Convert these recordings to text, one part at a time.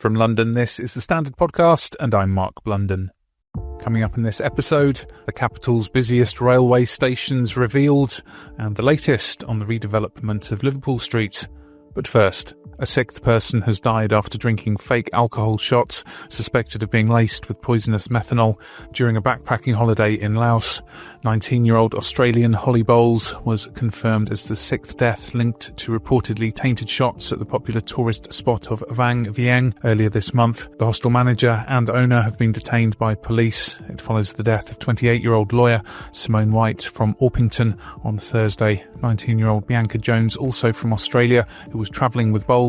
From London, this is The Standard Podcast, and I'm Mark Blunden. Coming up in this episode, the capital's busiest railway stations revealed, and the latest on the redevelopment of Liverpool Street. But first, a sixth person has died after drinking fake alcohol shots suspected of being laced with poisonous methanol during a backpacking holiday in Laos. 19-year-old Australian Holly Bowles was confirmed as the sixth death linked to reportedly tainted shots at the popular tourist spot of Vang Vieng earlier this month. The hostel manager and owner have been detained by police. It follows the death of 28-year-old lawyer Simone White from Orpington on Thursday. 19-year-old Bianca Jones, also from Australia, who was travelling with Bowles,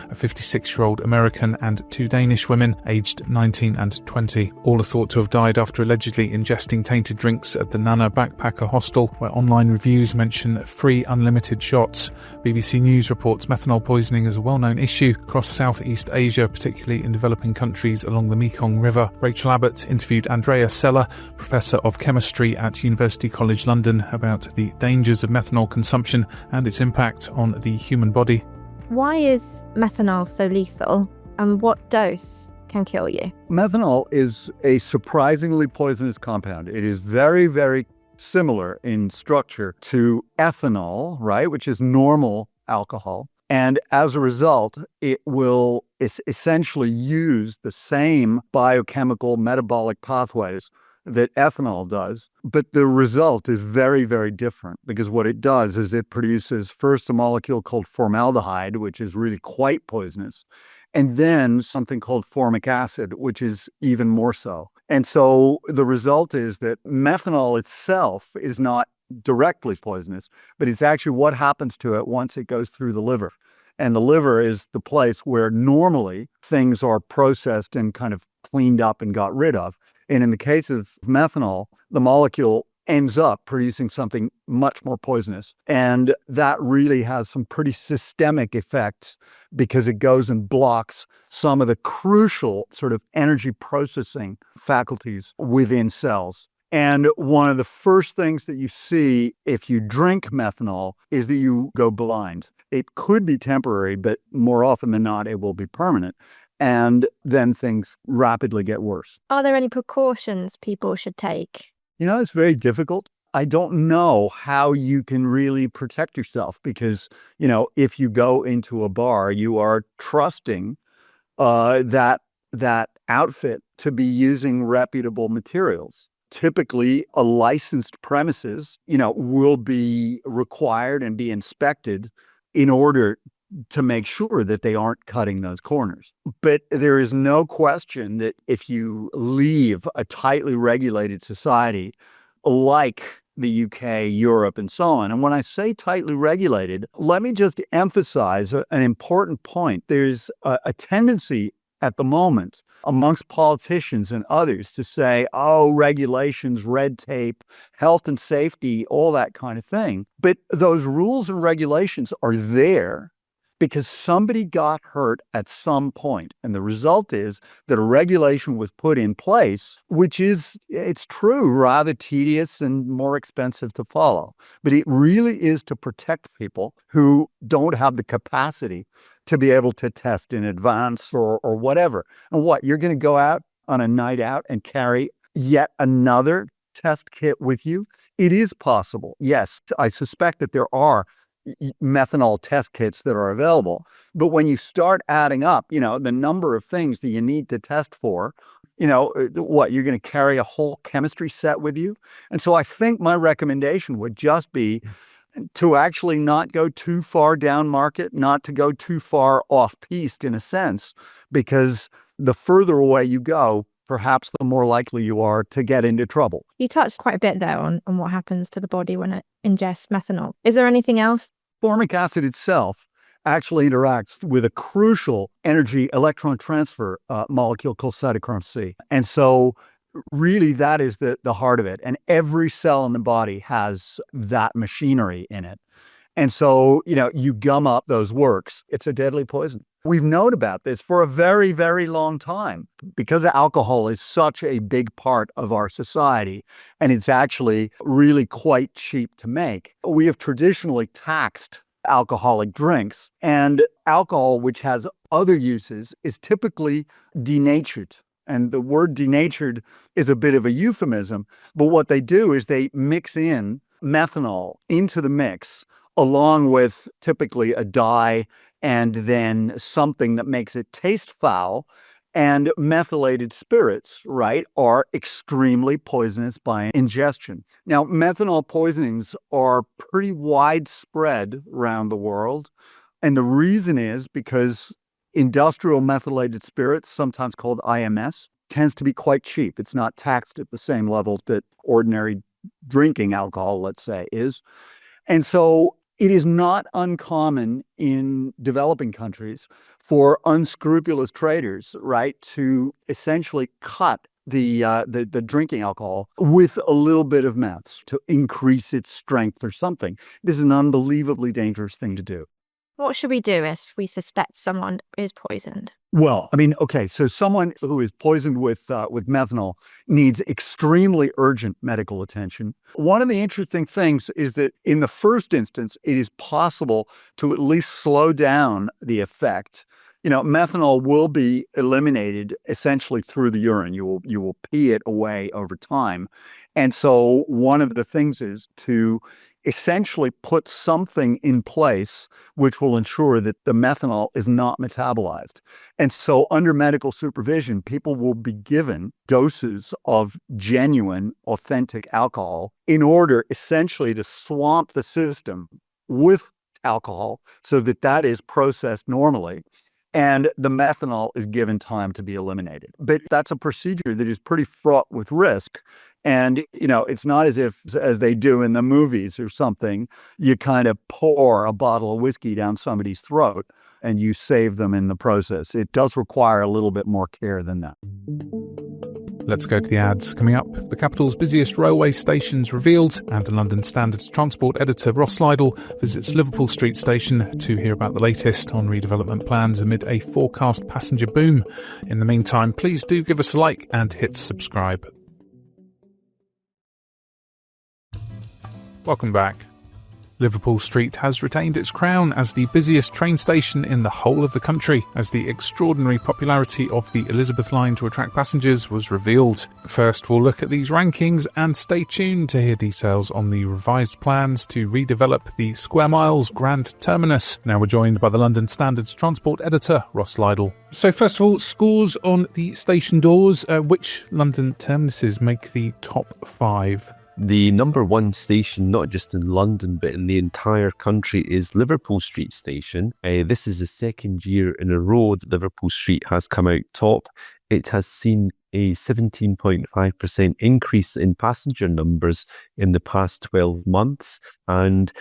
a 56-year-old American, and two Danish women aged 19 and 20. All are thought to have died after allegedly ingesting tainted drinks at the Nana Backpacker Hostel, where online reviews mention free unlimited shots. BBC News reports methanol poisoning is a well-known issue across Southeast Asia, particularly in developing countries along the Mekong River. Rachelle Abbott interviewed Andrea Sella, Professor of Chemistry at University College London, about the dangers of methanol consumption and its impact on the human body. Why is methanol so lethal, and what dose can kill you? Methanol is a surprisingly poisonous compound. It is very, very similar in structure to ethanol, right, which is normal alcohol. And as a result, it will essentially use the same biochemical metabolic pathways that ethanol does, but the result is very, very different, because what it does is it produces first a molecule called formaldehyde, which is really quite poisonous, and then something called formic acid, which is even more so. And so the result is that methanol itself is not directly poisonous, but it's actually what happens to it once it goes through the liver. And the liver is the place where normally things are processed and kind of cleaned up and got rid of. And in the case of methanol, the molecule ends up producing something much more poisonous. And that really has some pretty systemic effects, because it goes and blocks some of the crucial sort of energy processing faculties within cells. And one of the first things that you see if you drink methanol is that you go blind. It could be temporary, but more often than not, it will be permanent. And then things rapidly get worse. Are there any precautions people should take? You know, it's very difficult. I don't know how you can really protect yourself, because, you know, if you go into a bar, you are trusting that outfit to be using reputable materials. Typically, a licensed premises, you know, will be required and be inspected in order to make sure that they aren't cutting those corners. But there is no question that if you leave a tightly regulated society like the UK, Europe, and so on, and when I say tightly regulated, let me just emphasize an important point. There's a tendency at the moment amongst politicians and others to say, oh, regulations, red tape, health and safety, all that kind of thing. But those rules and regulations are there because somebody got hurt at some point. And the result is that a regulation was put in place, which is, it's true, rather tedious and more expensive to follow. But it really is to protect people who don't have the capacity to be able to test in advance or whatever. And what, you're going to go out on a night out and carry yet another test kit with you? It is possible. Yes, I suspect that there are methanol test kits that are available. But when you start adding up, you know, the number of things that you need to test for, you know, what, you're going to carry a whole chemistry set with you? And so I think my recommendation would just be to actually not go too far down market, not to go too far off piste in a sense, because the further away you go, perhaps the more likely you are to get into trouble. You touched quite a bit there on what happens to the body when it ingests methanol. Is there anything else? Formic acid itself actually interacts with a crucial energy electron transfer molecule called cytochrome C. And so really that is the heart of it. And every cell in the body has that machinery in it. And so, you know, you gum up those works, it's a deadly poison. We've known about this for a very, very long time because alcohol is such a big part of our society, and it's actually really quite cheap to make. We have traditionally taxed alcoholic drinks, and alcohol, which has other uses is typically denatured. And the word denatured is a bit of a euphemism, but what they do is they mix in methanol into the mix along with typically a dye and then something that makes it taste foul. And methylated spirits, right, are extremely poisonous by ingestion. Now, methanol poisonings are pretty widespread around the world. And the reason is because industrial methylated spirits, sometimes called IMS, tends to be quite cheap. It's not taxed at the same level that ordinary drinking alcohol, let's say, is. And so it is not uncommon in developing countries for unscrupulous traders, right, to essentially cut the drinking alcohol with a little bit of meth to increase its strength or something. This is an unbelievably dangerous thing to do. What should we do if we suspect someone is poisoned? Well, I mean, okay, so someone who is poisoned with methanol needs extremely urgent medical attention. One of the interesting things is that in the first instance, it is possible to at least slow down the effect. You know, methanol will be eliminated essentially through the urine. You will pee it away over time. And so one of the things is to essentially put something in place which will ensure that the methanol is not metabolized. And so under medical supervision, people will be given doses of genuine, authentic alcohol in order essentially to swamp the system with alcohol so that that is processed normally. And the methanol is given time to be eliminated. But that's a procedure that is pretty fraught with risk. And, you know, it's not as if, as they do in the movies or something, you kind of pour a bottle of whiskey down somebody's throat and you save them in the process. It does require a little bit more care than that. Let's go to the ads. Coming up, the capital's busiest railway stations revealed, and the London Standard's transport editor Ross Lydall visits Liverpool Street Station to hear about the latest on redevelopment plans amid a forecast passenger boom. In the meantime, please do give us a like and hit subscribe. Welcome back. Liverpool Street has retained its crown as the busiest train station in the whole of the country, as the extraordinary popularity of the Elizabeth line to attract passengers was revealed. First, we'll look at these rankings and stay tuned to hear details on the revised plans to redevelop the Square Miles Grand Terminus. Now we're joined by the London Standard's transport editor, Ross Lydall. So first of all, scores on the station doors. Which London terminuses make the top 5? The number one station, not just in London, but in the entire country, is Liverpool Street Station. This is the second year in a row that Liverpool Street has come out top. It has seen a 17.5% increase in passenger numbers in the past 12 months. And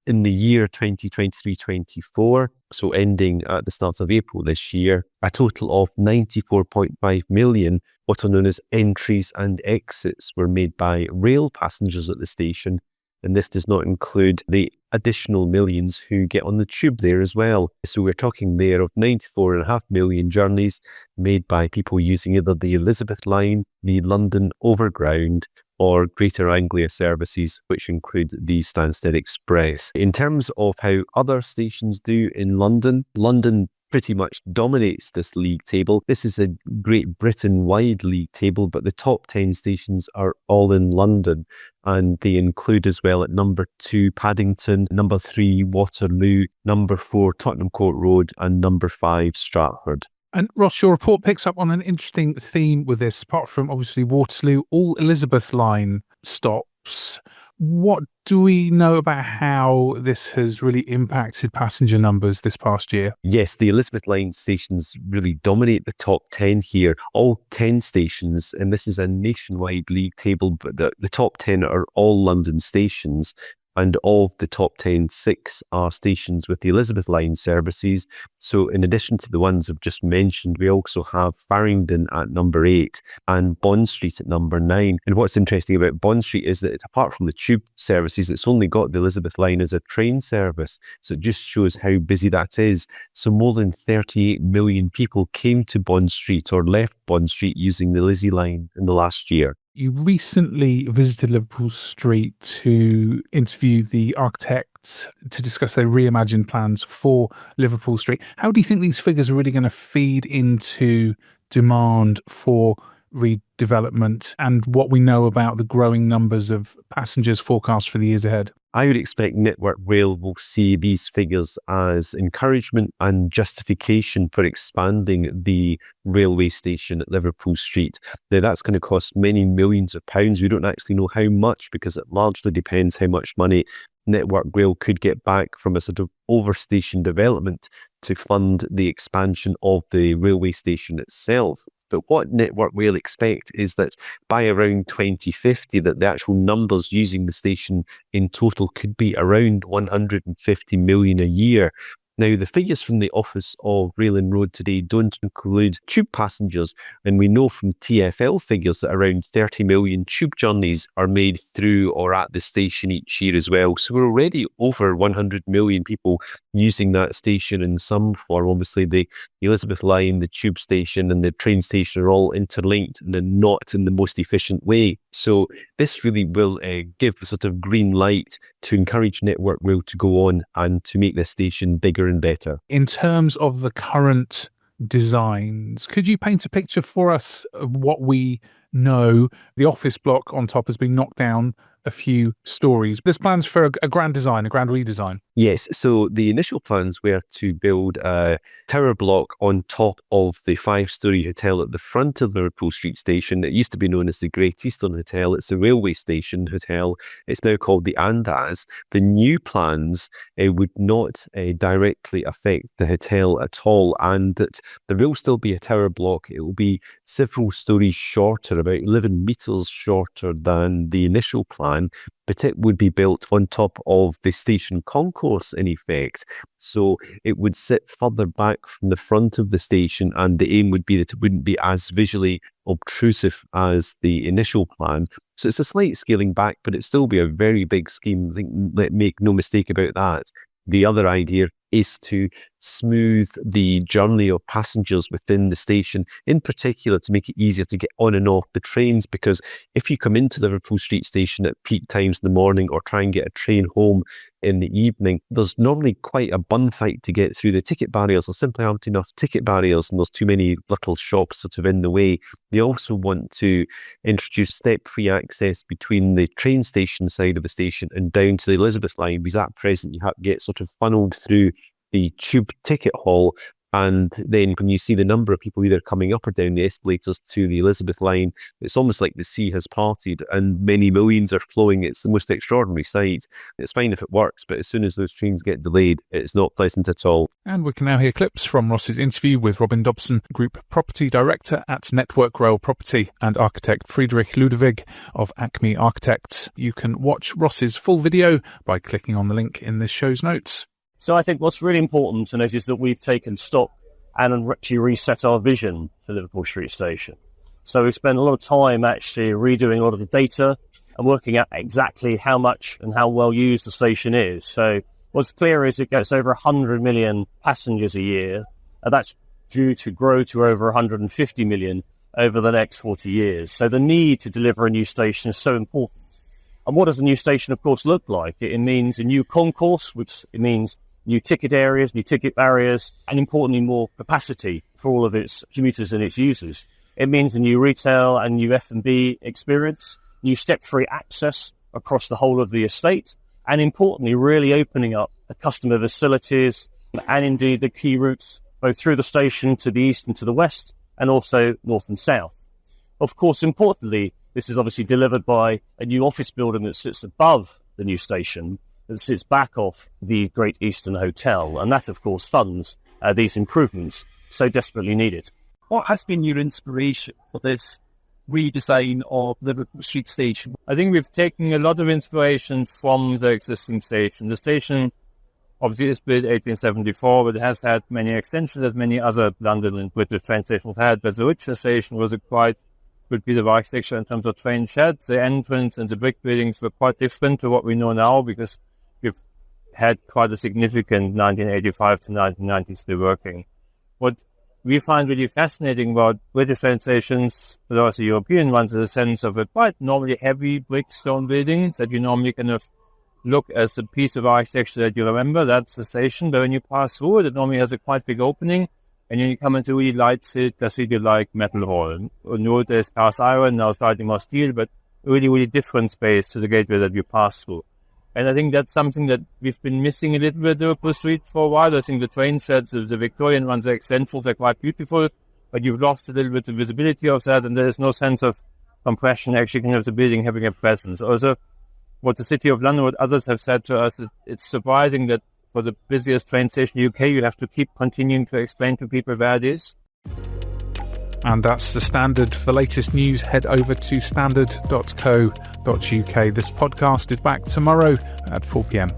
in the year 2023-24, so ending at the start of April this year, a total of 94.5 million what are known as entries and exits were made by rail passengers at the station. And this does not include the additional millions who get on the tube there as well. So we're talking there of 94.5 million journeys made by people using either the Elizabeth line, the London Overground, or Greater Anglia services, which include the Stansted Express. In terms of how other stations do in London, London pretty much dominates this league table. This is a Great Britain-wide league table, but the top 10 stations are all in London, and they include as well at number 2 Paddington, number 3 Waterloo, number 4 Tottenham Court Road, and number 5 Stratford. And Ross, your report picks up on an interesting theme with this. Apart from obviously Waterloo, all Elizabeth line stops. What do we know about how this has really impacted passenger numbers this past year? Yes, the Elizabeth line stations really dominate the top 10 here. All 10 stations, and this is a nationwide league table, but the top 10 are all London stations. And of the top 10, 6 are stations with the Elizabeth line services. So in addition to the ones I've just mentioned, we also have Farringdon at number 8 and Bond Street at number 9. And what's interesting about Bond Street is that apart from the tube services, it's only got the Elizabeth line as a train service. So it just shows how busy that is. So more than 38 million people came to Bond Street or left Bond Street using the Lizzie line in the last year. You recently visited Liverpool Street to interview the architects to discuss their reimagined plans for Liverpool Street. How do you think these figures are really going to feed into demand for redevelopment and what we know about the growing numbers of passengers forecast for the years ahead? I would expect Network Rail will see these figures as encouragement and justification for expanding the railway station at Liverpool Street. Now, that's going to cost many millions of pounds. We don't actually know how much because it largely depends how much money Network Rail could get back from a sort of overstation development to fund the expansion of the railway station itself. But what Network Rail expect is that by around 2050, that the actual numbers using the station in total could be around 150 million a year. Now, the figures from the Office of Rail and Road today don't include tube passengers, and we know from TfL figures that around 30 million tube journeys are made through or at the station each year as well. So we're already over 100 million people using that station in some form. Obviously, the Elizabeth line, the tube station and the train station are all interlinked and they're not in the most efficient way. So this really will give a sort of green light to encourage Network Rail to go on and to make this station bigger and better. In terms of the current designs, could you paint a picture for us of what we know? The office block on top has been knocked down a few stories. There's plans for a grand design, a grand redesign. Yes, so the initial plans were to build a tower block on top of the 5-storey hotel at the front of Liverpool Street Station. It used to be known as the Great Eastern Hotel. It's a railway station hotel. It's now called the Andaz. The new plans would not directly affect the hotel at all, and that there will still be a tower block. It will be several stories shorter, about 11 metres shorter than the initial plan, but it would be built on top of the station concourse in effect. So it would sit further back from the front of the station, and the aim would be that it wouldn't be as visually obtrusive as the initial plan. So it's a slight scaling back, but it'd still be a very big scheme. I think, make no mistake about that. The other idea is to smooth the journey of passengers within the station, in particular to make it easier to get on and off the trains, because if you come into Liverpool Street Station at peak times in the morning or try and get a train home in the evening, there's normally quite a bun fight to get through the ticket barriers. There simply aren't enough ticket barriers and there's too many little shops sort of in the way. They also want to introduce step-free access between the train station side of the station and down to the Elizabeth line, because at present you have to get sort of funneled through the tube ticket hall, and then when you see the number of people either coming up or down the escalators to the Elizabeth line, it's almost like the sea has parted and many millions are flowing. It's the most extraordinary sight. It's fine if it works, but as soon as those trains get delayed, it's not pleasant at all. And we can now hear clips from Ross's interview with Robin Dobson, Group Property Director at Network Rail Property, and architect Friedrich Ludewig of Acme Architects. You can watch Ross's full video by clicking on the link in this show's notes. So I think what's really important to note is that we've taken stock and actually reset our vision for Liverpool Street Station. So we've spent a lot of time actually redoing a lot of the data and working out exactly how much and how well used the station is. So what's clear is it gets over 100 million passengers a year, and that's due to grow to over 150 million over the next 40 years. So the need to deliver a new station is so important. And what does a new station, of course, look like? It means a new concourse, which it means new ticket areas, new ticket barriers, and importantly, more capacity for all of its commuters and its users. It means a new retail and new F&B experience, new step-free access across the whole of the estate, and importantly, really opening up the customer facilities and indeed the key routes, both through the station to the east and to the west, and also north and south. Of course, importantly, this is obviously delivered by a new office building that sits above the new station, that sits back off the Great Eastern Hotel. And that, of course, funds these improvements so desperately needed. What has been your inspiration for this redesign of Liverpool Street Station? I think we've taken a lot of inspiration from the existing station. The station obviously is built 1874, but it has had many extensions as many other London and British train stations had. But the Rachelle station was a quite good piece of architecture in terms of train sheds. The entrance and the brick buildings were quite different to what we know now, because we've had quite a significant 1985 to 1993 working. What we find really fascinating about British train stations, but also European ones, is a sense of a quite normally heavy brick stone building that you normally kind of look as a piece of architecture that you remember. That's the station, but when you pass through it normally has a quite big opening, and then you come into a really light-filled cathedral-like metal hall. In the old days, cast iron, now slightly more steel, but a really, really different space to the gateway that you pass through. And I think that's something that we've been missing a little bit at Liverpool Street for a while. I think the train sets, the Victorian ones, are eccentric, they're quite beautiful, but you've lost a little bit the visibility of that, and there's no sense of compression actually kind of the building having a presence. Also, what the City of London, what others have said to us, it's surprising that for the busiest train station in the UK, you have to keep continuing to explain to people where it is. And that's The Standard. For the latest news, head over to standard.co.uk. This podcast is back tomorrow at 4 p.m.